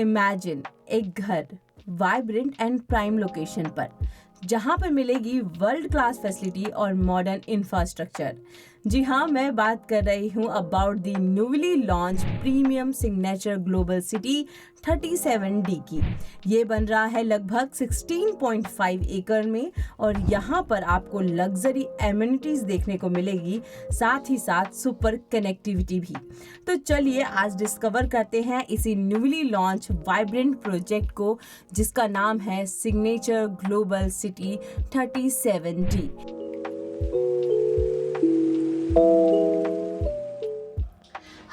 Imagine एक घर vibrant and prime location पर, जहां पर मिलेगी वर्ल्ड क्लास फैसिलिटी और मॉडर्न इंफ्रास्ट्रक्चर। जी हाँ, मैं बात कर रही हूँ about the newly launch premium signature global city 37D की। ये बन रहा है लगभग 16.5 एकड़ में और यहाँ पर आपको लग्जरी एमिनिटीज देखने को मिलेगी, साथ ही साथ सुपर कनेक्टिविटी भी। तो चलिए आज डिस्कवर करते हैं इसी न्यूली लॉन्च वाइब्रेंट प्रोजेक्ट को, जिसका नाम है signature global city 37D।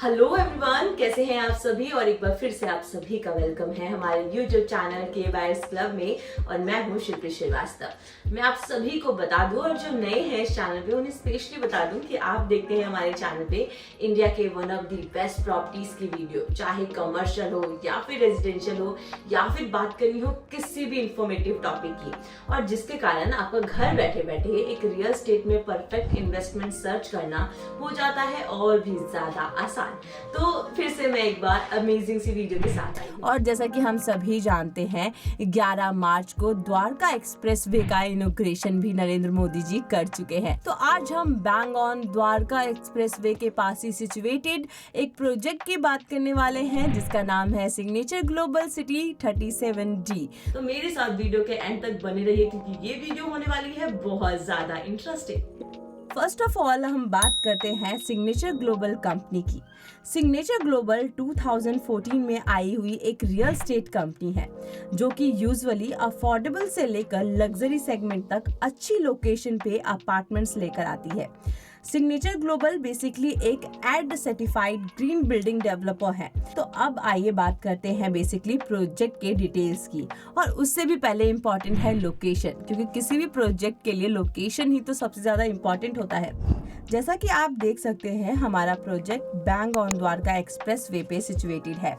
Hello everyone, कैसे हैं आप सभी। और एक बार फिर से आप सभी का वेलकम है हमारे यूट्यूब चैनल के वायर्स क्लब में। और मैं हूँ शिल्पी श्रीवास्तव। मैं आप सभी को बता दूं, और जो नए हैं इस चैनल पे उन्हें स्पेशली बता दूं कि आप देखते हैं हमारे चैनल पे इंडिया के one of the best properties की वीडियो, चाहे कमर्शियल हो या फिर रेजिडेंशियल हो या फिर बात करनी हो किसी भी इंफॉर्मेटिव टॉपिक की, और जिसके कारण आपका घर बैठे बैठे एक रियल एस्टेट में परफेक्ट इन्वेस्टमेंट सर्च करना हो जाता है और भी ज्यादा आसान। तो फिर से मैं एक बार अमेजिंग सी वीडियो के साथ आई हूं। और जैसा कि हम सभी जानते हैं, 11 मार्च को द्वारका एक्सप्रेसवे का इनॉग्रेशन भी नरेंद्र मोदी जी कर चुके हैं। तो आज हम बैंग ऑन द्वारका एक्सप्रेसवे के पास ही सिचुएटेड एक प्रोजेक्ट की बात करने वाले हैं, जिसका नाम है सिग्नेचर ग्लोबल सिटी 37D। तो मेरे साथ वीडियो के एंड तक बने रहिए, क्योंकि ये वीडियो होने वाली है बहुत ज्यादा इंटरेस्टिंग। फर्स्ट ऑफ ऑल हम बात करते हैं सिग्नेचर ग्लोबल कंपनी की। सिग्नेचर ग्लोबल 2014 में आई हुई एक रियल एस्टेट कंपनी है, जो कि यूजुअली अफोर्डेबल से लेकर लग्जरी सेगमेंट तक अच्छी लोकेशन पे अपार्टमेंट्स लेकर आती है। सिग्नेचर ग्लोबल बेसिकली एक एड सर्टिफाइड ग्रीन बिल्डिंग डेवलपर है। तो अब आइए बात करते हैं बेसिकली प्रोजेक्ट के डिटेल्स की। और उससे भी पहले इम्पोर्टेंट है लोकेशन, क्योंकि किसी भी प्रोजेक्ट के लिए लोकेशन ही तो सबसे ज्यादा इम्पोर्टेंट होता है। जैसा कि आप देख सकते हैं, हमारा project bang on Dwarka express way पे सिचुएटेड है।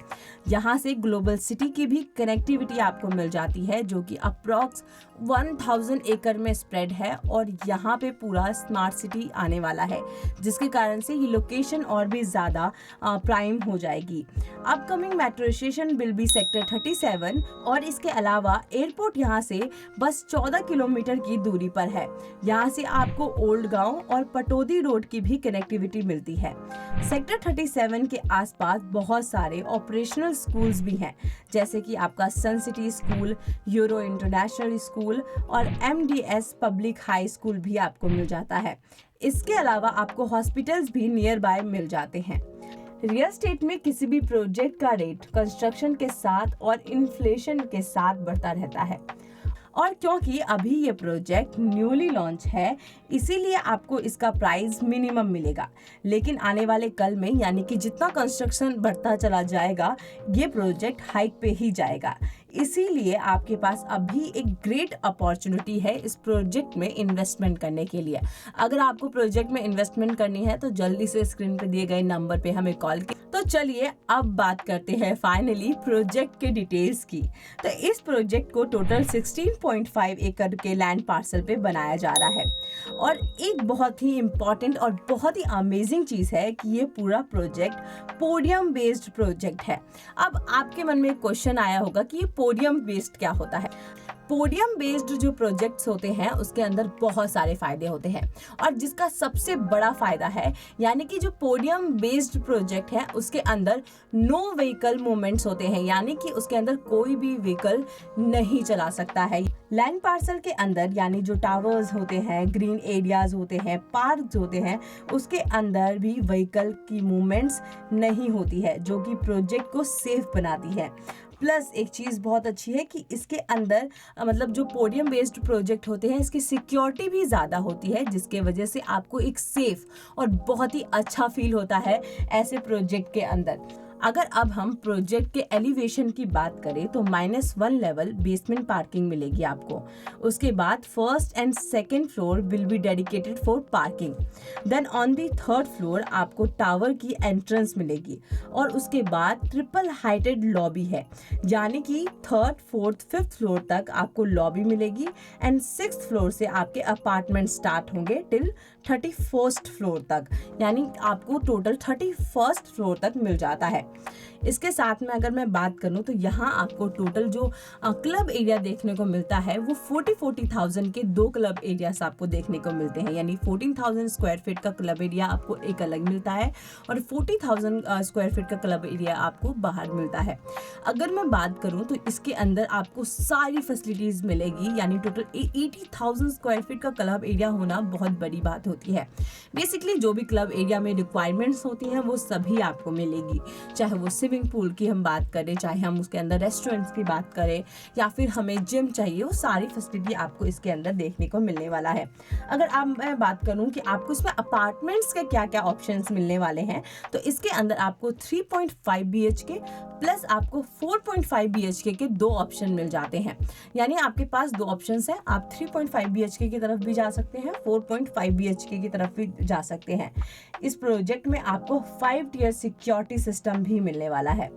यहाँ से ग्लोबल सिटी की भी कनेक्टिविटी आपको मिल जाती है, जो कि अप्रॉक्स 1000 एकड़ में स्प्रेड है। और यहाँ पे पूरा स्मार्ट सिटी आने वाला है, जिसके कारण से ये लोकेशन और भी ज्यादा प्राइम हो जाएगी। Upcoming metro station will be sector 37, और इसके अलावा एयरपोर्ट यहाँ से बस 14 किलोमीटर की दूरी पर है। यहाँ से आपको ओल्ड गांव और पटोदी रोड की भी कनेक्टिविटी मिलती है। सेक्टर 37 के आसपास बहुत सारे ऑपरेशनल स्कूल्स भी हैं, जैसे कि आपका Sun City School, Euro International School और MDS पब्लिक हाई स्कूल भी आपको मिल जाता है। इसके अलावा आपको हॉस्पिटल्स भी नियर बाय मिल जाते हैं। रियल एस्टेट में किसी भी प्रोजेक्ट का रेट कंस्ट्रक्शन के साथ और इन्फ्लेशन के साथ बढ़ता रहता है। और क्योंकि अभी ये प्रोजेक्ट न्यूली लॉन्च है, इसीलिए आपको इसका प्राइस मिनिमम मिलेगा। लेकिन आने वाले कल में, यानी कि जितना कंस्ट्रक्शन बढ़ता चला जाएगा, ये प्रोजेक्ट हाइक पे ही जाएगा। इसीलिए आपके पास अभी एक ग्रेट अपॉर्चुनिटी है इस प्रोजेक्ट में इन्वेस्टमेंट करने के लिए। अगर आपको प्रोजेक्ट में इन्वेस्टमेंट करनी है तो जल्दी से स्क्रीन पे दिए गए नंबर पे हमें कॉल करें। तो चलिए अब बात करते हैं फाइनली प्रोजेक्ट के डिटेल्स की। तो इस प्रोजेक्ट को टोटल 16.5 एकड़ के लैंड पार्सल पे बनाया जा रहा है। और एक बहुत ही इम्पोर्टेंट और बहुत ही अमेजिंग चीज है कि ये पूरा प्रोजेक्ट पोडियम बेस्ड प्रोजेक्ट है। अब आपके मन में एक क्वेश्चन आया होगा कि ये पोडियम बेस्ड क्या होता है। पोडियम बेस्ड जो प्रोजेक्ट्स होते हैं उसके अंदर बहुत सारे फायदे होते हैं, और जिसका सबसे बड़ा फायदा है, यानी कि जो पोडियम बेस्ड प्रोजेक्ट है उसके अंदर नो व्हीकल मूवमेंट्स होते हैं, यानी कि उसके अंदर कोई भी व्हीकल नहीं चला सकता है। लैंड पार्सल के अंदर, यानी जो टावर्स होते हैं, ग्रीन एरियाज होते हैं, पार्क होते हैं, उसके अंदर भी व्हीकल की मूवमेंट्स नहीं होती है, जो कि प्रोजेक्ट को सेफ बनाती है। प्लस एक चीज़ बहुत अच्छी है कि इसके अंदर मतलब जो पोडियम बेस्ड प्रोजेक्ट होते हैं, इसकी सिक्योरिटी भी ज़्यादा होती है, जिसके वजह से आपको एक सेफ और बहुत ही अच्छा फील होता है ऐसे प्रोजेक्ट के अंदर। अगर अब हम प्रोजेक्ट के एलिवेशन की बात करें तो -1 लेवल बेसमेंट पार्किंग मिलेगी आपको। उसके बाद first and second floor will be dedicated for parking. Then on the third floor आपको टावर की एंट्रेंस मिलेगी, और उसके बाद ट्रिपल हाइटेड लॉबी है, यानी कि थर्ड, फोर्थ, फिफ्थ फ्लोर तक आपको लॉबी मिलेगी। एंड सिक्स्थ फ्लोर से आपके अपार्टमेंट स्टार्ट होंगे टिल 31st फ्लोर तक, यानी आपको टोटल 31st फ्लोर तक मिल जाता है। इसके साथ में अगर मैं बात करूं तो यहाँ आपको टोटल जो क्लब एरिया देखने को मिलता है वो 40,000 के 2 क्लब एरियाज आपको देखने को मिलते हैं, यानी 14,000 स्क्वायर फीट का क्लब एरिया आपको एक अलग मिलता है और 40,000 स्क्वायर फीट का क्लब एरिया आपको बाहर मिलता है। अगर मैं बात करूं तो इसके अंदर आपको सारी फैसिलिटीज मिलेगी, यानी टोटल 80,000 स्क्वायर फीट का क्लब एरिया होना बहुत बड़ी बात होती है। बेसिकली जो भी क्लब एरिया में रिक्वायरमेंट्स होती हैं वो सभी आपको मिलेगी, चाहे वो स्विमिंग पूल की हम बात करें, चाहे हम उसके अंदर रेस्टोरेंट्स की बात करें या फिर हमें जिम चाहिए, वो सारी फैसिलिटी आपको इसके अंदर देखने को मिलने वाला है। अगर मैं बात करूं कि आपको इसमें अपार्टमेंट्स के क्या क्या ऑप्शंस मिलने वाले हैं, तो इसके अंदर आपको 3.5 BHK प्लस आपको 4.5 BHK के 2 ऑप्शन मिल जाते हैं, यानी आपके पास 2 ऑप्शंस हैं। आप 3.5 BHK की तरफ भी जा सकते हैं, 4.5 BHK की तरफ भी जा सकते हैं। इस प्रोजेक्ट में आपको 5 टियर सिक्योरिटी सिस्टम भी मिलने वाला है।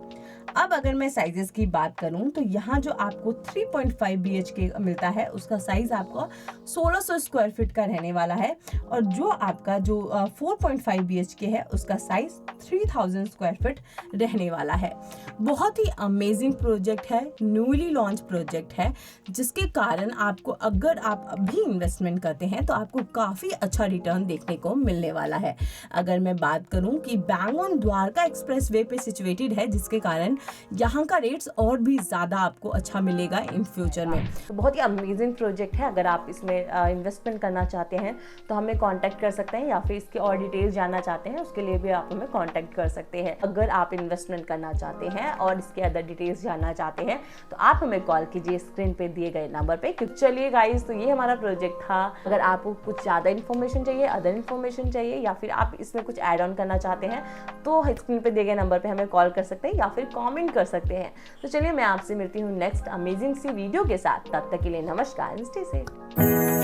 अब अगर मैं साइजेस की बात करूं तो यहाँ जो आपको 3.5 BHK मिलता है उसका साइज आपको 1600 स्क्वायर फीट का रहने वाला है, और जो आपका जो 4.5 BHK है उसका साइज 3000 स्क्वायर फीट रहने वाला है। बहुत ही अमेजिंग प्रोजेक्ट है, न्यूली लॉन्च प्रोजेक्ट है, जिसके कारण आपको अगर आप अभी इन्वेस्टमेंट करते हैं तो आपको काफ़ी अच्छा रिटर्न देखने को मिलने वाला है। अगर मैं बात करूं कि bang on Dwarka express way पे सिचुएटेड है, जिसके कारण यहाँ का रेट्स और भी ज़्यादा आपको अच्छा मिलेगा इन फ्यूचर में। तो बहुत ही अमेजिंग प्रोजेक्ट है। अगर आप इसमें इन्वेस्टमेंट करना चाहते हैं तो हमें कांटेक्ट कर सकते हैं, या फिर इसके और डिटेल्स जानना चाहते हैं उसके लिए भी आप हमें कांटेक्ट कर सकते हैं। अगर आप इन्वेस्टमेंट करना चाहते हैं और इसके अदर डिटेल्स जानना चाहते हैं तो आप हमें कॉल कीजिए स्क्रीन पे दिए गए नंबर पे। चलिए गाइस, तो ये हमारा प्रोजेक्ट था। अगर आपको कुछ ज़्यादा इन्फॉर्मेशन चाहिए, अदर इन्फॉर्मेशन चाहिए, या फिर आप इसमें कुछ ऐड ऑन करना चाहते हैं तो स्क्रीन पे दिए गए नंबर पे हमें कॉल कर सकते हैं या फिर कमेंट कर सकते हैं। तो चलिए मैं आपसे मिलती हूँ नेक्स्ट अमेजिंग सी वीडियो के साथ। तब तक के लिए नमस्कार, स्टे सेफ।